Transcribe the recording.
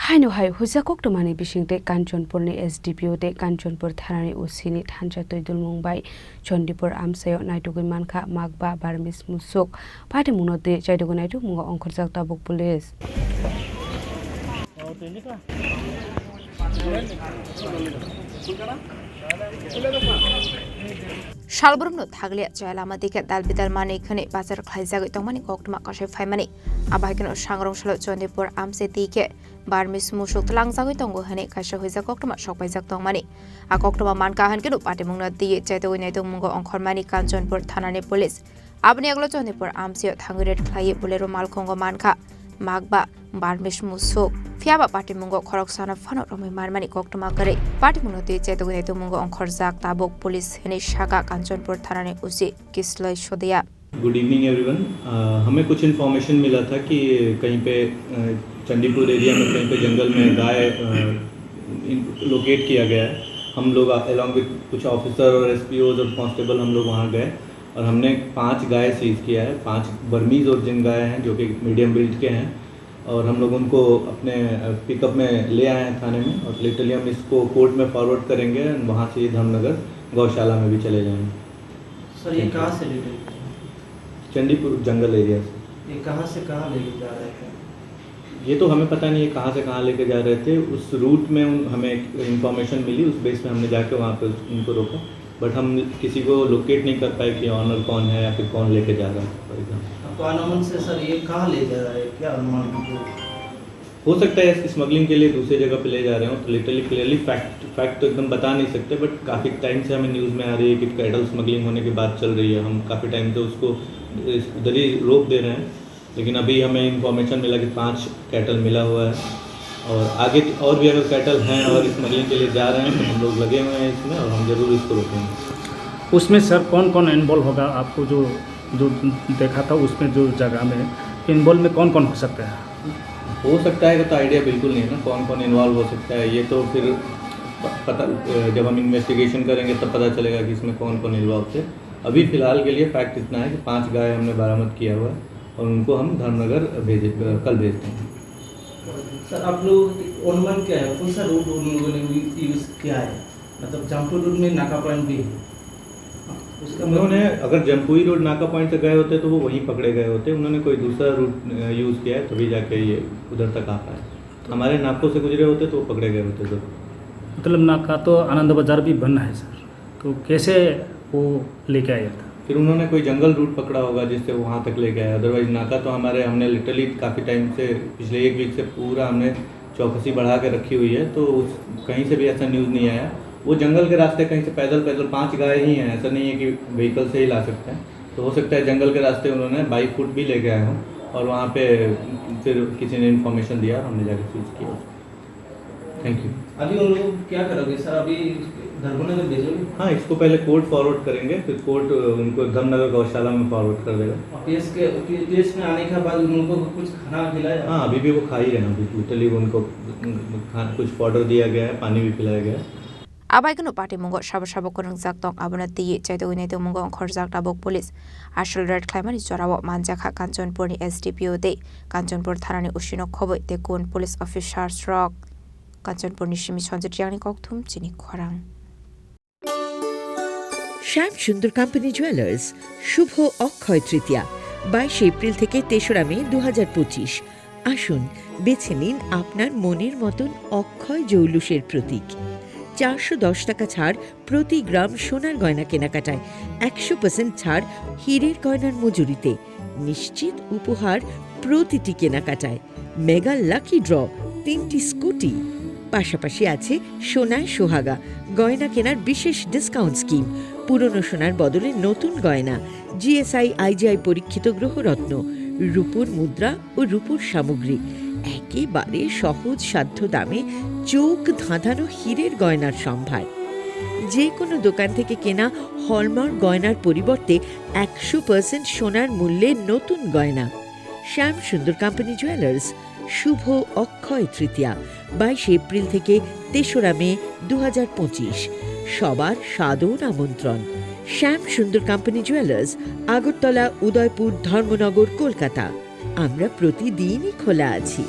हाइनो high हुजाकक टमानि बिसिंते कांचनपुरनि SDPO ते कांचनपुर थानानि उसिनि थानसा तैदुल मुंबाइ चंडीपुर आमसायाव नायटुगै मानखा मागबा बारमिस मुसुक पाटे मुनोते चाइदुगै नायटु मुंगा अंखरजाक ताबुक police Shalburno Taglia Jalama Dika Dalbidal Mani Kane Bazar Kaizag Tomani Koktuma Kashe Famani Abakan Shangrong Shalot Chondipur Amse Dike Barmis Mushuk Langzawi Tongo Hane Kasha Hiza Koktuma Shok by Zak Tomani A Koktuma Manka Hankinu Patimuna Di Chetuinato Mungo on Kormani Kanchonpur Tanane Police Abniaglo Chondipur Amse Tanguret Klai Bulero Malkongo Manka Magba Barmish Musuk Fiaba Patimungo Koroksana Fano Romi Marmani Koktuma Kare Patimuno de Chetuinato Mungo on Korzak Tabok Police Hene Shaka Kanchanpur थाना ने उसे Kislay शोदिया। Good evening everyone. हमें कुछ information मिला था कि कहीं पे चंडीपुर एरिया में कहीं पे जंगल में गाय लोकेट किया गया है। हम लोग अलॉन्ग विद कुछ ऑफिसर और एसपीओज और कांस्टेबल हम लोग वहाँ गए और हमने 5 गाय सीज किया है। 5 बर्मीज और जिन गाय हैं जो कि मीडियम ब्रीड के हैं और हम लोग उनको अपने पिकअप में ले आए हैं थाने में और लिटरली हम इसको कोर्ट में फॉरवर्ड करेंगे। वहाँ से धर्मनगर गौशाला में भी चले जाएंगे। सर ये कहाँ से ले गए? चंडीपुर जंगल एरिया से। ये कहाँ से कहाँ लेके जा रहे थे? ये तो हमें पता नहीं है कहाँ से कहाँ लेके जा रहे थे। उस रूट में हमें इंफॉर्मेशन मिली, उस बेस पे हमने जाके वहाँ पे उनको रोका, बट हम किसी को लोकेट नहीं कर पाए कि ऑनर कौन है या फिर कौन लेके जा रहा है। फॉर एग्जाम्पल तो अनुमान से सर ये कहाँ ले जा रहा है, क्या अनुमान हो सकता है स्मगलिंग के लिए दूसरी जगह पे ले जा रहे हो, तो लिटरली क्लियरली फैक्ट तो एकदम बता नहीं सकते, बट काफ़ी टाइम से हमें न्यूज़ में आ रही है कि कैटल स्मगलिंग होने की बात चल रही है। हम काफ़ी टाइम से उसको उधर ही रोक दे रहे हैं, लेकिन अभी हमें इंफॉर्मेशन मिला कि 5 कैटल मिला हुआ है और आगे और भी अगर कैटल हैं और स्मगलिंग के लिए जा रहे हैं तो हम लोग लगे हुए हैं इसमें और हम ज़रूर इसको रोकेंगे। उसमें सर कौन कौन इन्वॉल्व होगा? आपको जो देखा था उसमें जो जगह में इन्वॉल्व में कौन कौन हो सकता है? हो सकता है तो आइडिया बिल्कुल नहीं है ना कौन कौन इन्वॉल्व हो सकता है। ये तो फिर पता जब हम इन्वेस्टिगेशन करेंगे तब पता चलेगा कि इसमें कौन कौन इन्वॉल्व थे। अभी फ़िलहाल के लिए फैक्ट इतना है कि 5 गाय हमने बरामद किया हुआ है और उनको हम धर्मनगर कल भेजते हैं। सर आप लोग अनुमान क्या है, कौन सा रूट उन लोगों ने यूज़ किया है? मतलब जमपुर रूट में नाका पॉइंट भी है उन्होंने अगर जमपुई रोड नाका पॉइंट से गए होते तो वो वहीं पकड़े गए होते। उन्होंने कोई दूसरा रूट यूज़ किया है तभी जाके ये उधर तक आ पाए। हमारे नाकों से गुजरे होते तो वो पकड़े गए होते ज़रूर। मतलब नाका तो आनंद बाज़ार भी बनना है सर, तो कैसे वो लेके आया था? फिर उन्होंने कोई जंगल रूट पकड़ा होगा जिससे वहाँ तक लेके आया। अदरवाइज नाका तो हमने लिटरली काफ़ी टाइम से पिछले 1 वीक से पूरा हमने चौकसी बढ़ा के रखी हुई है, तो कहीं से भी ऐसा न्यूज़ नहीं आया। वो जंगल के रास्ते कहीं से पैदल 5 गाय ही हैं, ऐसा नहीं है कि व्हीकल से ही ला सकते हैं। तो हो सकता है जंगल के रास्ते उन्होंने बाई फुट भी लेके आए हों और वहाँ पे फिर किसी ने इन्फॉर्मेशन दिया और हमने जाकर सीज किया। Thank you. अभी उन लोग क्या करोगे सर? अभी धर्मनगर भेजोगे? हाँ, इसको पहले कोर्ट फॉरवर्ड करेंगे, फिर कोर्ट उनको धर्मनगर गौशाला में फॉरवर्ड कर देगा। पीएस में आने के बाद उनको कुछ खाना खिलाया? हाँ, अभी भी वो खा ही रहे हैं। अभी लिटरली उनको कुछ पाउडर दिया गया है, पानी भी पिलाया गया है। Abaikano party mungo shabo kurang zaktong abuna ti chaitogine mungo khorjak tabok police ashal red claimani jorawo manjakha Kanchanpur ni SDPO de Kanchanpur thana ni ushino khoboi te kun police officers rock Kanchanpur ni shimi sonjetiang ni kokthum chini khorang শ্যাম সুন্দর company jewellers শুভ Akshaya Tritiya 22 April থেকে 3রা মে 2025। আসুন বেছে নিন আপনার মনের মতন অক্ষয় জৌলুসের প্রতীক। 410 টাকা ছাড় প্রতি গ্রাম সোনার গয়না কেনাকাটায়, 100% ছাড় হীরের গয়নার মজুরিতে, নিশ্চিত উপহার প্রতিটি কেনাকাটায়, মেগা লাকি ড্র 3টি স্কুটি। পাশাপাশি আছে সোনায় সোহাগা গয়না কেনার বিশেষ ডিসকাউন্ট স্কিম, পুরনো সোনার বদলে নতুন গয়না, জিএসআই আইজিআই পরীক্ষিত গ্রহরত্ন, রূপোর মুদ্রা ও রূপোর সামগ্রী, একেবারে সহজ সাধ্য দামে চোখ ধাঁধানো হীরের গয়নার সম্ভার। যে কোনো দোকান থেকে কেনা হলমার্ক গয়নার পরিবর্তে 100% সোনার মূল্যে নতুন গয়না। শ্যাম সুন্দর কোম্পানি জুয়েলার্স শুভ অক্ষয় তৃতীয়া 22 এপ্রিল থেকে 3রা মে 2025। সবার সাদর আমন্ত্রণ। শ্যাম সুন্দর কোম্পানি জুয়েলার্স, আগরতলা, উদয়পুর, ধর্মনগর, কলকাতা। আমরা প্রতিদিনই খোলা আছি।